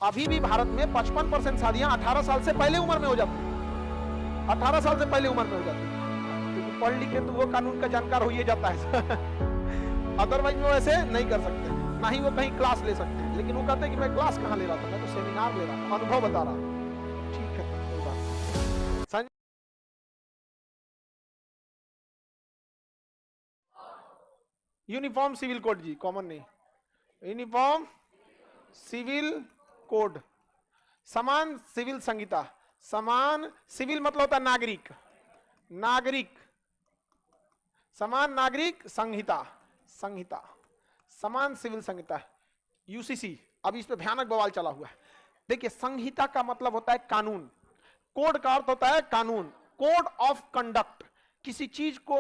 अभी भी भारत में 55% शादियां 18 साल से पहले उम्र में हो जाती है। 18 साल से पहले उम्र में हो जाती है, क्योंकि पढ़ लिख के तो वो कानून का जानकार हो ही जाता है। अदरवाइज वो ऐसे नहीं कर सकते, ना ही वो कहीं क्लास ले सकते हैं। लेकिन वो कहते हैं कि मैं क्लास कहाँ ले रहा था, मैं तो सेमिनार ले रहा था, अनुभव बता रहा था। ठीक है, कोई बात नहीं। यूनिफॉर्म सिविल कोड जी, कॉमन नहीं, यूनिफॉर्म सिविल कोड, समान सिविल संहिता। समान सिविल मतलब होता है नागरिक, नागरिक, समान नागरिक संहिता, संहिता, समान सिविल संहिता, यूसीसी। अब इस पे भयानक बवाल चला हुआ है। देखिए, संहिता का मतलब होता है कानून, कोड का अर्थ होता है कानून, कोड ऑफ कंडक्ट, किसी चीज को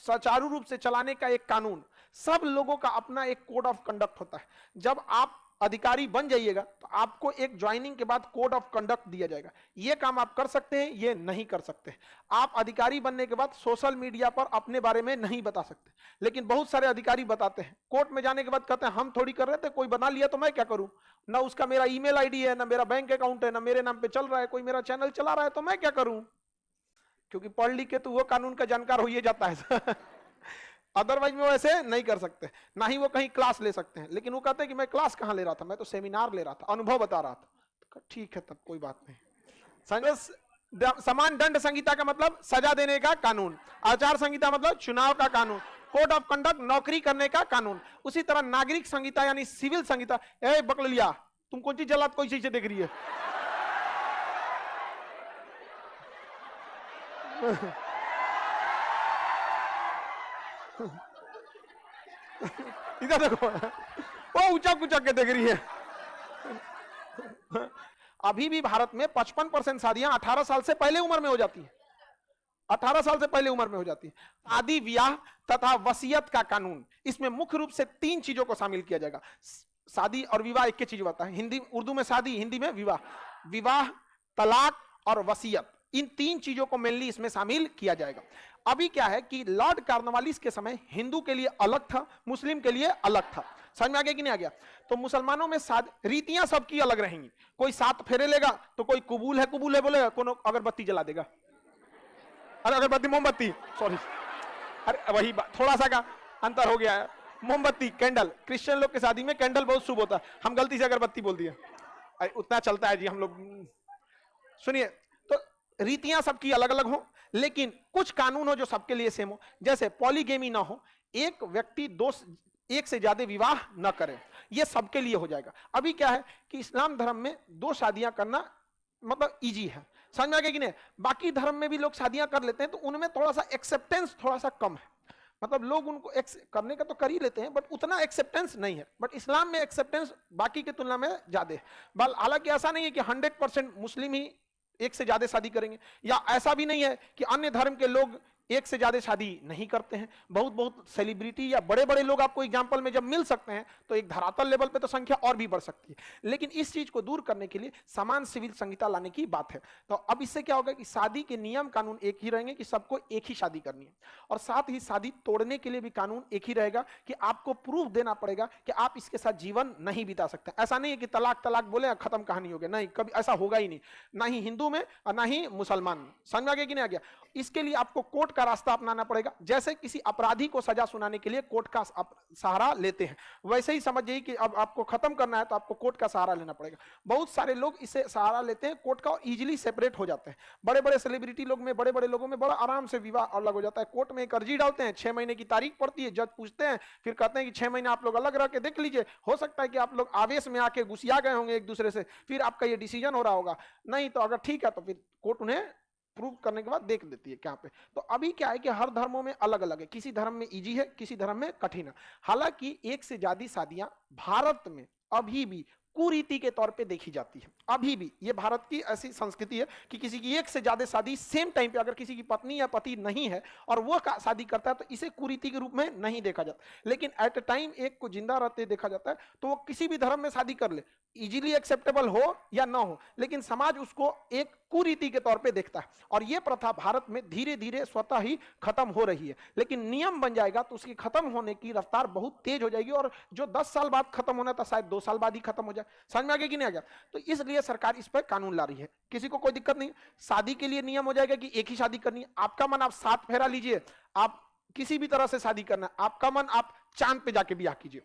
सुचारू रूप से चलाने का एक कानून। सब लोगों का अपना एक कोड ऑफ कंडक्ट होता है। जब आप अधिकारी बन जाइएगा तो आपको एक ज्वाइनिंग के बाद कोड ऑफ कंडक्ट दिया जाएगा, ये काम आप कर सकते हैं, ये नहीं कर सकते। आप अधिकारी बनने के बाद सोशल मीडिया पर अपने बारे में नहीं बता सकते, लेकिन बहुत सारे अधिकारी बताते हैं। कोर्ट में जाने के बाद कहते हैं हम थोड़ी कर रहे थे, कोई बना लिया तो मैं क्या करूं, ना उसका मेरा ईमेल आईडी है, ना मेरा बैंक अकाउंट है, ना मेरे नाम पे चल रहा है, कोई मेरा चैनल चला रहा है तो मैं क्या करूं, क्योंकि पढ़ लिख के तो वो कानून का जानकार हो ही जाता है। अदरवाइज वो ऐसे नहीं कर सकते, ना ही वो कहीं क्लास ले सकते हैं। लेकिन वो कहते हैं कि मैं क्लास कहाँ ले रहा था, मैं तो सेमिनार ले रहा था, अनुभव बता रहा था। ठीक है, तब कोई बात नहीं। समान दंड संहिता का मतलब सजा देने का कानून, आचार संहिता मतलब चुनाव का कानून, कोड ऑफ कंडक्ट नौकरी करने का कानून। उसी तरह नागरिक संहिता यानी सिविल संहिता। ए बकलिया, तुम कौन चीज जलात कोई चीज से देख रही है? इधर देखो, वो ऊंचा कुचा के देख रही है। अभी भी भारत में 55% शादियां 18 साल से पहले उम्र में हो जाती है। 18 साल से पहले उम्र में हो जाती है। शादी, विवाह तथा वसीयत का कानून, इसमें मुख्य रूप से 3 चीजों को शामिल किया जाएगा। शादी और विवाह एक ही चीज होता है, हिंदी उर्दू में शादी, हिंदी में विवाह। विवाह, तलाक और वसीयत, इन 3 चीजों को मेनली इसमें शामिल किया जाएगा। अभी क्या है कि लॉर्ड कॉर्नवालिस के समय हिंदू के लिए अलग था, मुस्लिम के लिए अलग था। समझ में आ गया कि नहीं आ गया? तो मुसलमानों में रीतियां सबकी अलग रहेंगी। कोई 7 फेरे लेगा तो कोई कबूल है बोलेगा, कोनो अगरबत्ती जला देगा। अरे अगरबत्ती, मोमबत्ती, सॉरी, अरे वही थोड़ा सा का अंतर हो गया है। मोमबत्ती, कैंडल, क्रिश्चियन लोग के शादी में कैंडल बहुत शुभ होता है, हम गलती से अगरबत्ती बोल दिए। अरे उतना चलता है जी हम लोग। सुनिए, तो रीतियां सबकी अलग अलग हो, लेकिन कुछ कानून हो जो सबके लिए सेम हो। जैसे पॉलीगेमी ना हो, एक व्यक्ति एक से ज्यादा विवाह न करे, ये सबके लिए हो जाएगा। अभी क्या है कि इस्लाम धर्म में 2 शादियां करना मतलब इजी है। समझ में आ गया कि नहीं? बाकी धर्म में भी लोग शादियां कर लेते हैं, तो उनमें थोड़ा सा एक्सेप्टेंस थोड़ा सा कम है। मतलब लोग उनको करने का तो कर ही लेते हैं, बट उतना एक्सेप्टेंस नहीं है। बट इस्लाम में एक्सेप्टेंस बाकी की तुलना में ज्यादा है। हालांकि ऐसा नहीं है कि 100% मुस्लिम ही एक से ज्यादा शादी करेंगे, या ऐसा भी नहीं है कि अन्य धर्म के लोग एक से ज्यादा शादी नहीं करते हैं। बहुत सेलिब्रिटी या बड़े बड़े लोग आपको एग्जाम्पल में जब मिल सकते हैं, तो एक धरातल लेवल पे तो संख्या और भी बढ़ सकती है। लेकिन इस चीज को दूर करने के लिए समान सिविल संहिता लाने की बात है। तो अब इससे क्या होगा कि शादी के नियम कानून एक ही रहेंगे, कि सबको एक ही शादी करनी है। और साथ ही शादी तोड़ने के लिए भी कानून एक ही रहेगा, कि आपको प्रूफ देना पड़ेगा कि आप इसके साथ जीवन नहीं बिता सकते। ऐसा नहीं है कि तलाक तलाक बोले खत्म कहानी हो गया, नहीं, कभी ऐसा होगा ही नहीं, ना ही हिंदू में और ना ही मुसलमान में। समझ आ गया कि नहीं आ गया? इसके लिए आपको कोर्ट का रास्ता अपनाना पड़ेगा। जैसे किसी अपराधी को सजा सुनाने के लिए कोर्ट का सहारा लेते हैं, वैसे ही समझ जाइए कि अब आपको खत्म करना है तो आपको कोर्ट का सहारा लेना पड़ेगा। बहुत सारे लोग इसे सहारा लेते हैं कोर्ट का और इजीली सेपरेट हो जाते हैं। बड़े बड़े सेलिब्रिटी लोग में, बड़े बड़े लोगों में बड़ा आराम से विवाह अलग हो जाता है। कोर्ट में एक अर्जी डालते हैं, 6 महीने की तारीख पड़ती है, जज पूछते हैं, फिर कहते हैं कि 6 महीने आप लोग अलग रह के देख लीजिए। हो सकता है कि आप लोग आवेश में आके घुसिया गए होंगे एक दूसरे से, फिर आपका ये डिसीजन हो रहा होगा। नहीं तो अगर ठीक है तो फिर कोर्ट उन्हें प्रूव करने के बाद देख लेती है क्या पे। तो अभी क्या है कि हर धर्मों में अलग अलग है, किसी धर्म में इजी है, किसी धर्म में कठिन है। हालांकि एक से ज्यादा शादियां भारत में अभी भी कुरीति के तौर पे देखी जाती है। अभी भी ये भारत की ऐसी संस्कृति है कि किसी की एक से ज्यादा शादी सेम टाइम पे, अगर किसी की पत्नी या पति नहीं है और वो शादी करता है, तो इसे कुरीति के रूप में नहीं देखा जाता। लेकिन एट अ टाइम एक को जिंदा रहते देखा जाता है, तो वो किसी भी धर्म में शादी कर ले, इजीली एक्सेप्टेबल हो या ना हो, लेकिन समाज उसको एक कुरीति के तौर पे देखता है। और ये प्रथा भारत में धीरे धीरे स्वतः ही खत्म हो रही है। लेकिन नियम बन जाएगा तो उसकी खत्म होने की रफ्तार बहुत तेज हो जाएगी, और जो 10 साल बाद खत्म होना था शायद 2 साल बाद ही खत्म हो जाए। जाए। समझ में आ गया कि नहीं आ गया? तो इसलिए सरकार इस पर कानून ला रही है, किसी को कोई दिक्कत नहीं। शादी के लिए नियम हो जाएगा कि एक ही शादी करनी है, आपका मन आप 7 फेरा लीजिए, आप किसी भी तरह से शादी करना है, आपका मन आप चांद पे जाके ब्याह कीजिए,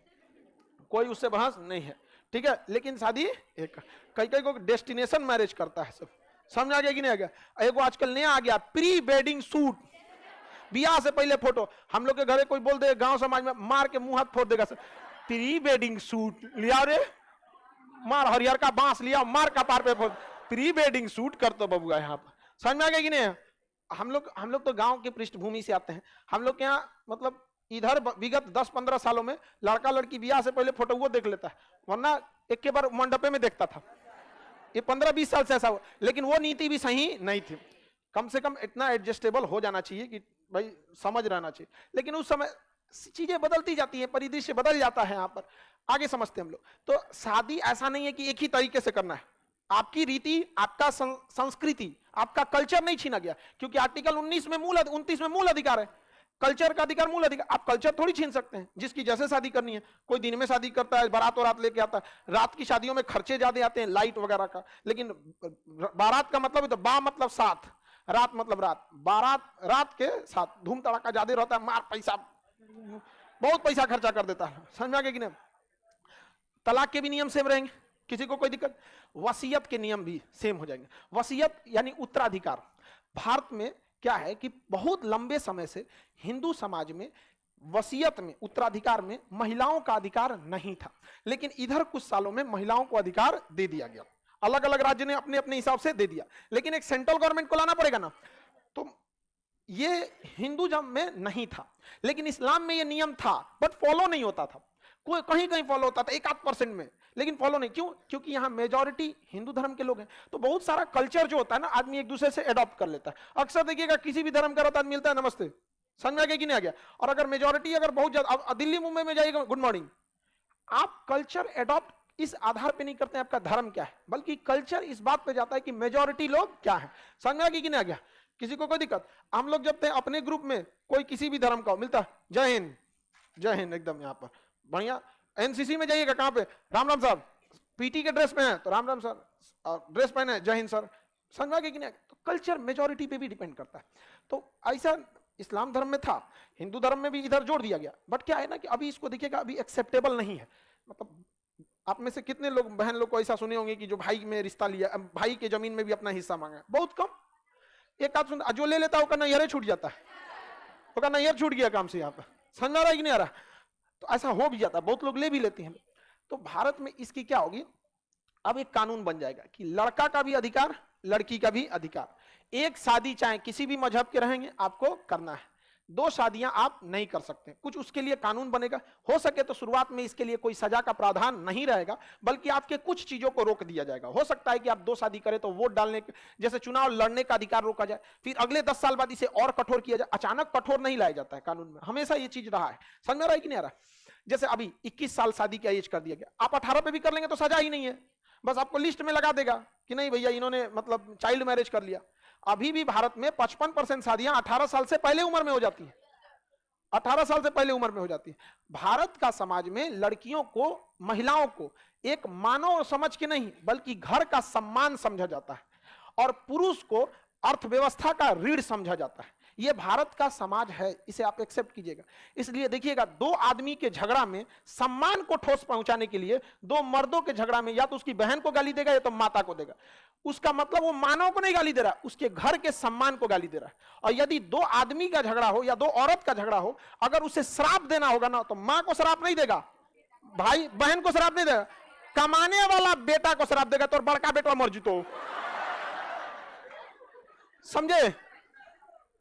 कोई उससे बहस नहीं है, ठीक है। लेकिन शादी एक, कई कई को डेस्टिनेशन मैरिज करता है सब। समझ आ गया कि नहीं आ गया? एगो आजकल नया आ गया प्री वेडिंग शूट, ब्याह से पहले फोटो। हम लोग के घरे कोई बोल दे गांव समाज में, मार के मुंह हाथ फोड़ देगा सर। प्री वेडिंग शूट लिया रे, मार हरियर का बांस लिया, मार का पार पे फोड़, प्री वेडिंग शूट कर तो बबुआ यहाँ पर। समझ में आ गया कि नहीं? हम लोग तो गांव की पृष्ठभूमि से आते हैं। हम लोग के यहाँ मतलब इधर विगत 10-15 सालों में लड़का लड़की ब्याह से पहले फोटो वो देख लेता है, वरना एक के बार मंडपे में देखता था। ये 15-20 साल से ऐसा हुआ, लेकिन वो नीति भी सही नहीं थी। कम से कम इतना एडजस्टेबल हो जाना चाहिए कि भाई समझ रहना चाहिए। लेकिन उस समय चीजें बदलती जाती हैं, परिदृश्य बदल जाता है। यहाँ पर आगे समझते हैं हम लोग। तो शादी ऐसा नहीं है कि एक ही तरीके से करना है, आपकी रीति, आपका संस्कृति, आपका कल्चर नहीं छीना गया, क्योंकि आर्टिकल 29 में 29 में मूल अधिकार है, कल्चर का अधिकार, मूल अधिकार। आप कल्चर थोड़ी छीन सकते हैं, जिसकी जैसे शादी करनी है। कोई दिन में शादी करता है, बारात और रात लेके आता है। रात की शादियों में खर्चे ज्यादा आते हैं, लाइट वगैरह का, लेकिन बारात का मतलब, तो बा मतलब साथ, रात मतलब रात, बारात रात के साथ धूम धड़ाका ज्यादा रहता है, मार पैसा, बहुत पैसा खर्चा कर देता है। समझ में आ गया कि नहीं? तलाक के भी नियम सेम रहेंगे, किसी को कोई दिक्कत। वसीयत के नियम भी सेम हो जाएंगे। वसीयत यानी उत्तराधिकार। भारत में क्या है कि बहुत लंबे समय से हिंदू समाज में वसीयत में, उत्तराधिकार में महिलाओं का अधिकार नहीं था, लेकिन इधर कुछ सालों में महिलाओं को अधिकार दे दिया गया। अलग अलग राज्य ने अपने अपने हिसाब से दे दिया, लेकिन एक सेंट्रल गवर्नमेंट को लाना पड़ेगा ना। तो ये हिंदुइज्म में नहीं था, लेकिन इस्लाम में ये नियम था, बट फॉलो नहीं होता था। कोई कहीं कहीं फॉलो होता था, 1-8% में, लेकिन फॉलो नहीं। क्यों? क्योंकि यहाँ मेजॉरिटी हिंदू धर्म के लोग हैं। तो बहुत सारा कल्चर जो होता है ना, आदमी एक दूसरे से अडॉप्ट कर लेता है। अक्सर देखिएगा किसी भी धर्म का रहता है, मिलता है नमस्ते, समझ में आ गया कि नहीं आ गया? और अगर मेजॉरिटी अगर बहुत ज्यादा, अब दिल्ली मुंबई में जाइएगा गुड मॉर्निंग, आप कल्चर अडॉप्ट इस आधार पे नहीं करते हैं आपका धर्म क्या है, बल्कि कल्चर इस बात पे जाता है कि मेजॉरिटी लोग क्या है। समझ में आ गया कि नहीं आ गया? किसी को कोई दिक्कत? हम लोग जब थे अपने ग्रुप में, कोई किसी भी धर्म का मिलता, जय हिंद, जय हिंद, एकदम यहाँ पर बढ़िया। एनसीसी में जाइएगा, कहाँ पे, राम राम साहब, पीटी के ड्रेस में है तो राम राम सर, ड्रेस पहने जय हिंद सर। समझ में आ गया कि नहीं? तो कल्चर मेजॉरिटी पे भी डिपेंड करता है। तो ऐसा इस्लाम धर्म में था, हिंदू धर्म में भी इधर जोड़ दिया गया। बट क्या है ना कि अभी इसको देखिएगा, अभी एक्सेप्टेबल नहीं है। मतलब आप में से कितने लोग, बहन लोग को ऐसा सुने होंगे कि जो भाई में रिश्ता लिया, भाई के जमीन में भी अपना हिस्सा मांगा? बहुत कम, एक आध सुन, जो ले लेता है उसका नैहर छूट जाता है, उसका नैहर छूट गया काम से। यहाँ पर समझ आ रहा है कि नहीं आ रहा? तो ऐसा हो भी जाता है, बहुत लोग ले भी लेते हैं। तो भारत में इसकी क्या होगी, अब एक कानून बन जाएगा कि लड़का का भी अधिकार, लड़की का भी अधिकार। एक शादी चाहे किसी भी मजहब के रहेंगे, आपको करना है। 2 शादियां आप नहीं कर सकते, कुछ उसके लिए कानून बनेगा। हो सके तो शुरुआत में इसके लिए कोई सजा का प्रावधान नहीं रहेगा, बल्कि आपके कुछ चीजों को रोक दिया जाएगा। हो सकता है कि आप 2 शादी करें तो वोट डालने, जैसे चुनाव लड़ने का अधिकार रोका जाए, फिर अगले 10 साल बाद इसे और कठोर किया जाए। अचानक कठोर नहीं लाया जाता है कानून में, हमेशा ये चीज रहा है। समझ में आ रहा है कि नहीं आ रहा? जैसे अभी 21 साल शादी का एज कर दिया गया, आप 18 पे भी कर लेंगे तो सजा ही नहीं है, बस आपको लिस्ट में लगा देगा कि नहीं भैया इन्होंने मतलब चाइल्ड मैरिज कर लिया। अभी भी भारत में 55% शादियां 18 साल से पहले उम्र में हो जाती है, 18 साल से पहले उम्र में हो जाती है। भारत का समाज में लड़कियों को, महिलाओं को एक मानव समझ के नहीं, बल्कि घर का सम्मान समझा जाता है, और पुरुष को अर्थव्यवस्था का रीढ़ समझा जाता है। यह भारत का समाज है, इसे आप एक्सेप्ट कीजिएगा। इसलिए देखिएगा, 2 आदमी के झगड़ा में सम्मान को ठोस पहुंचाने के लिए, 2 मर्दों के झगड़ा में या तो उसकी बहन को गाली देगा या तो माता को देगा। उसका मतलब वो मानव को नहीं गाली दे रहा, उसके घर के सम्मान को गाली दे रहा है। और यदि 2 आदमी का झगड़ा हो या 2 औरत का झगड़ा हो, अगर उसे श्राप देना होगा ना, तो मां को श्राप नहीं देगा, भाई बहन को श्राप नहीं देगा, कमाने वाला बेटा को श्राप देगा, तो बड़का बेटा मर जीतो। समझे?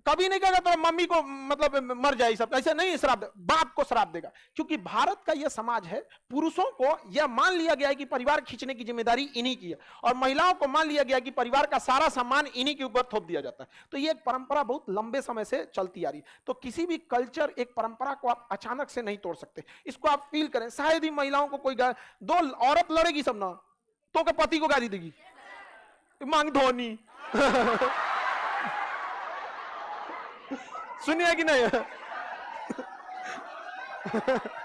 कभी नहीं कहेगा तो मम्मी को मतलब मर जाए, सब ऐसे नहीं श्राप, बाप को श्राप देगा। क्योंकि भारत का यह समाज है, पुरुषों को यह मान लिया गया है कि परिवार खींचने की जिम्मेदारी इन्हीं की है, और महिलाओं को मान लिया गया कि परिवार का सारा सम्मान इन्हीं के ऊपर थोप दिया जाता है। तो ये एक परंपरा बहुत लंबे समय से चलती आ रही है। तो किसी भी कल्चर, एक परंपरा को आप अचानक से नहीं तोड़ सकते, इसको आप फील करें। शायद ही महिलाओं को कोई 2 औरत लड़ेगी सब ना, तो क्या पति को गाली देगी, मांग धोनी सुनिए कि नहीं